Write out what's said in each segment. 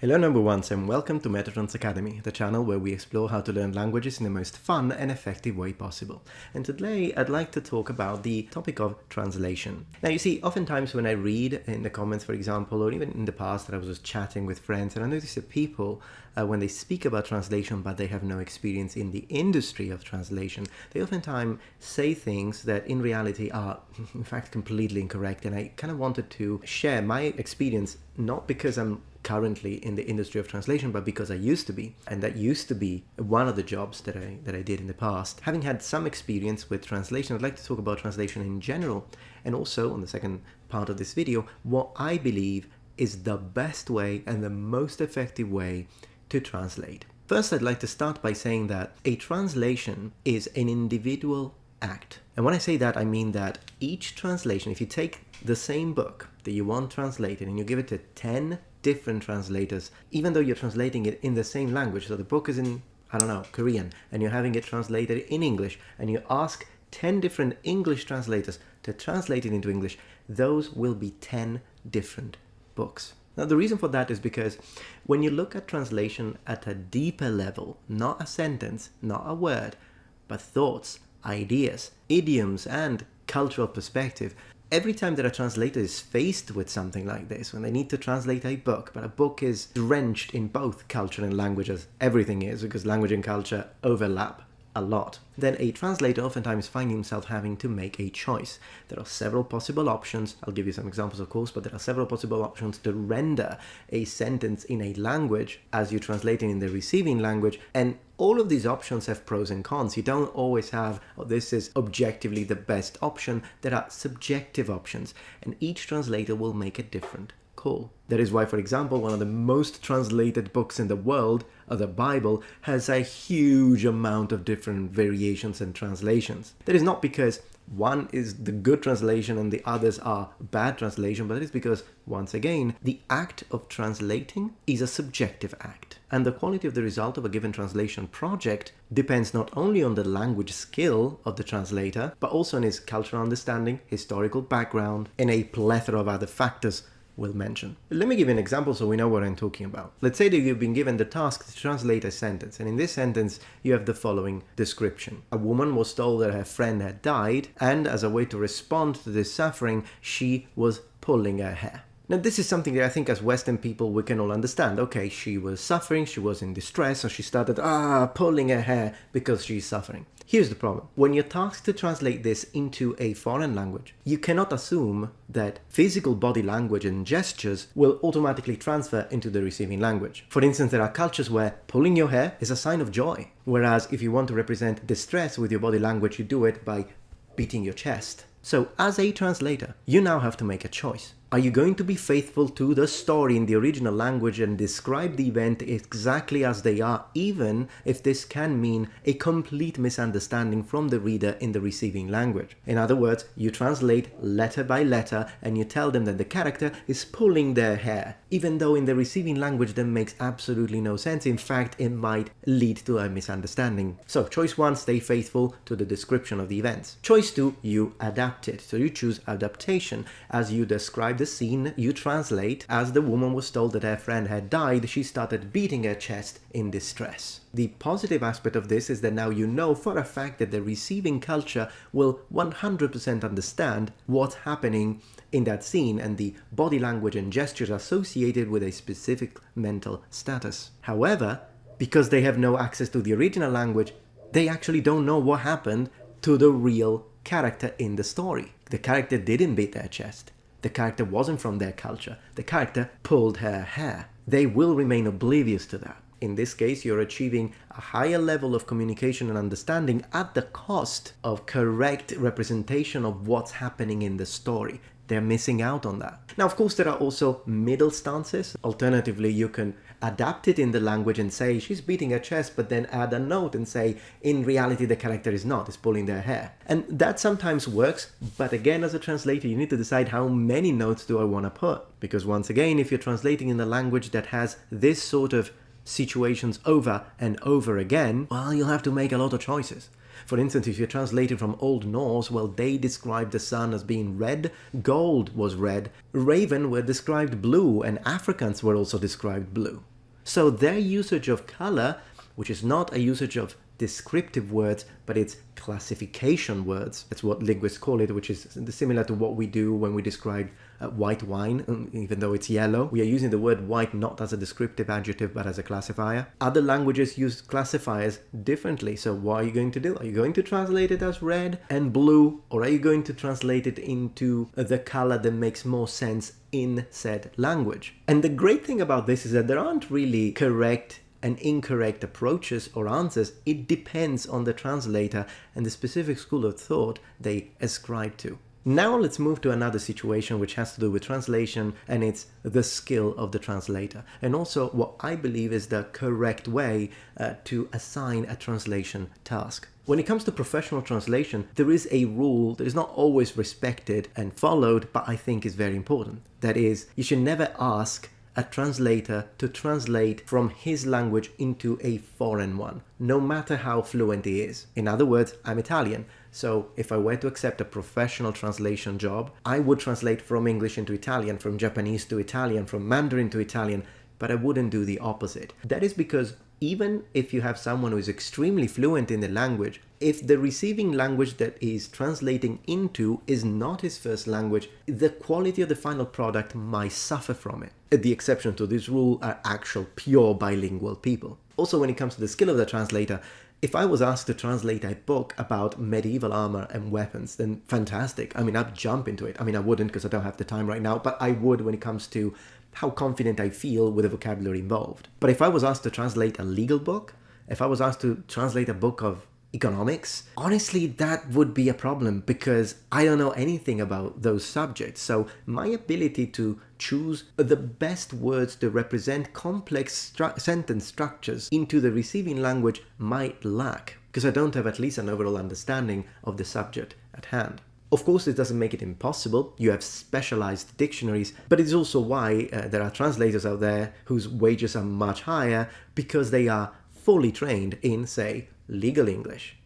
Hello number ones and welcome to Metatron's Academy, the channel where we explore how to learn languages in the most fun and effective way possible. And today I'd like to talk about the topic of translation. Now you see, oftentimes when I read in the comments, for example, or even in the past that I was just chatting with friends, and I notice that people, when they speak about translation but they have no experience in the industry of translation, they oftentimes say things that in reality are in fact completely incorrect. And I kind of wanted to share my experience, not because I'm currently in the industry of translation, but because I used to be, and that used to be one of the jobs that I did in the past. Having had some experience with translation, I'd like to talk about translation in general, and also on the second part of this video, what I believe is the best way and the most effective way to translate. First, I'd like to start by saying that a translation is an individual act. And when I say that, I mean that each translation, if you take the same book that you want translated and you give it to 10 different translators, even though you're translating it in the same language, so the book is in, I don't know, Korean, and you're having it translated in English, and you ask 10 different English translators to translate it into English, those will be 10 different books. Now, the reason for that is because when you look at translation at a deeper level, not a sentence, not a word, but thoughts, ideas, idioms, and cultural perspective, every time that a translator is faced with something like this, when they need to translate a book, but a book is drenched in both culture and language, as everything is, because language and culture overlap a lot, then a translator oftentimes finds himself having to make a choice. There are several possible options. I'll give you some examples, of course, but there are several possible options to render a sentence in a language as you translate it in the receiving language, and all of these options have pros and cons. You don't always have, oh, this is objectively the best option. There are subjective options, and each translator will make a different call. That is why, for example, one of the most translated books in the world, the Bible, has a huge amount of different variations and translations. That is not because one is the good translation and the others are bad translation, but it is because, once again, the act of translating is a subjective act. And the quality of the result of a given translation project depends not only on the language skill of the translator, but also on his cultural understanding, historical background, and a plethora of other factors we'll mention. Let me give you an example so we know what I'm talking about. Let's say that you've been given the task to translate a sentence, and in this sentence you have the following description. A woman was told that her friend had died, and as a way to respond to this suffering, she was pulling her hair. Now, this is something that I think as Western people we can all understand. Okay, she was suffering, she was in distress, so she started pulling her hair because she's suffering. Here's the problem. When you're tasked to translate this into a foreign language, you cannot assume that physical body language and gestures will automatically transfer into the receiving language. For instance, there are cultures where pulling your hair is a sign of joy, whereas if you want to represent distress with your body language, you do it by beating your chest. So, as a translator, you now have to make a choice. Are you going to be faithful to the story in the original language and describe the event exactly as they are, even if this can mean a complete misunderstanding from the reader in the receiving language? In other words, you translate letter by letter and you tell them that the character is pulling their hair, even though in the receiving language that makes absolutely no sense. In fact, it might lead to a misunderstanding. So, choice 1, stay faithful to the description of the events. Choice 2, you adapt it. So you choose adaptation. As you describe the scene, you translate, as the woman was told that her friend had died, she started beating her chest in distress. The positive aspect of this is that now you know for a fact that the receiving culture will 100% understand what's happening in that scene and the body language and gestures associated with a specific mental status. However, because they have no access to the original language, they actually don't know what happened to the real character in the story. The character didn't beat their chest. The character wasn't from their culture. The character pulled her hair. They will remain oblivious to that. In this case, you're achieving a higher level of communication and understanding at the cost of correct representation of what's happening in the story. They're missing out on that. Now, of course, there are also middle stances. Alternatively, you can adapt it in the language and say, she's beating her chest, but then add a note and say, in reality, the character is not, it's pulling their hair. And that sometimes works, but again, as a translator, you need to decide how many notes do I want to put. Because once again, if you're translating in a language that has this sort of situations over and over again, well, you'll have to make a lot of choices. For instance, if you're translating from Old Norse, well, they described the sun as being red, gold was red, raven were described blue, and Africans were also described blue. So their usage of color, which is not a usage of descriptive words, but it's classification words. That's what linguists call it, which is similar to what we do when we describe white wine, even though it's yellow. We are using the word white not as a descriptive adjective, but as a classifier. Other languages use classifiers differently. So what are you going to do? Are you going to translate it as red and blue, or are you going to translate it into the color that makes more sense in said language? And the great thing about this is that there aren't really correct and incorrect approaches or answers. It depends on the translator and the specific school of thought they ascribe to. Now let's move to another situation which has to do with translation, and it's the skill of the translator, and also what I believe is the correct way to assign a translation task. When it comes to professional translation, there is a rule that is not always respected and followed, but I think is very important. That is, you should never ask a translator to translate from his language into a foreign one, no matter how fluent he is. In other words, I'm Italian, so if I were to accept a professional translation job, I would translate from English into Italian, from Japanese to Italian, from Mandarin to Italian, but I wouldn't do the opposite. That is because even if you have someone who is extremely fluent in the language, if the receiving language that he's translating into is not his first language, the quality of the final product might suffer from it. The exception to this rule are actual pure bilingual people. Also, when it comes to the skill of the translator, if I was asked to translate a book about medieval armor and weapons, then fantastic. I mean, I'd jump into it. I mean, I wouldn't because I don't have the time right now, but I would when it comes to how confident I feel with the vocabulary involved. But if I was asked to translate a legal book, if I was asked to translate a book of economics, honestly, that would be a problem because I don't know anything about those subjects. So my ability to choose the best words to represent complex sentence structures into the receiving language might lack because I don't have at least an overall understanding of the subject at hand. Of course, it doesn't make it impossible. You have specialized dictionaries, but it's also why there are translators out there whose wages are much higher because they are fully trained in, say, legal English,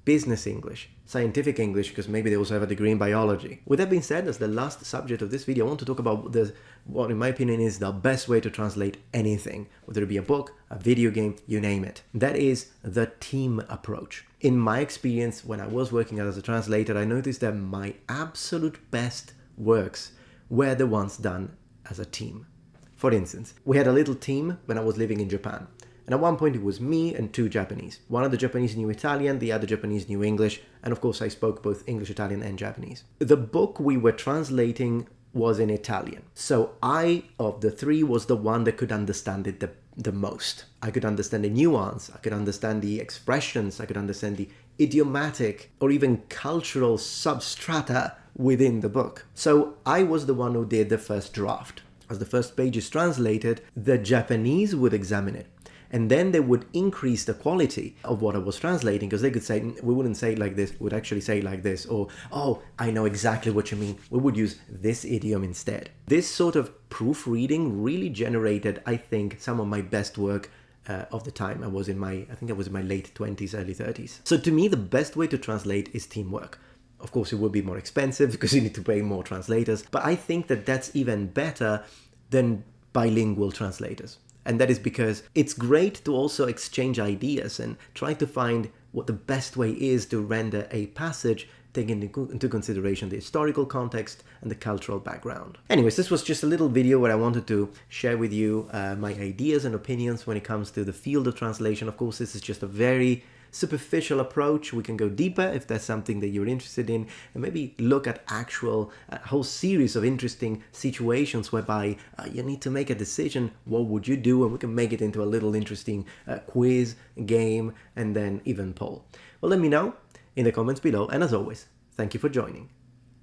business English, scientific English, because maybe they also have a degree in biology. With that being said, as the last subject of this video, I want to talk about what in my opinion is the best way to translate anything, whether it be a book, a video game, you name it. That is the team approach. In my experience, when I was working as a translator, I noticed that my absolute best works were the ones done as a team. For instance, we had a little team when I was living in Japan. And at one point it was me and two Japanese. One of the Japanese knew Italian, the other Japanese knew English, and of course I spoke both English, Italian, and Japanese. The book we were translating was in Italian. So I, of the three, was the one that could understand it the most. I could understand the nuance, I could understand the expressions, I could understand the idiomatic or even cultural substrata within the book. So I was the one who did the first draft. As the first page is translated, the Japanese would examine it. And then they would increase the quality of what I was translating because they could say, we wouldn't say it like this, we would actually say it like this, or, oh, I know exactly what you mean, we would use this idiom instead. This sort of proofreading really generated, I think, some of my best work of the time. I think I was in my late 20s, early 30s. So to me, the best way to translate is teamwork. Of course, it would be more expensive because you need to pay more translators, but I think that that's even better than bilingual translators. And that is because it's great to also exchange ideas and try to find what the best way is to render a passage, taking into consideration the historical context and the cultural background. Anyways, this was just a little video where I wanted to share with you my ideas and opinions when it comes to the field of translation. Of course, this is just a very superficial approach. We can go deeper if that's something that you're interested in, and maybe look at actual whole series of interesting situations whereby you need to make a decision. What would you do? And we can make it into a little interesting quiz, game, and then even poll. Well, let me know in the comments below. And as always, thank you for joining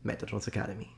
Metatron's Academy.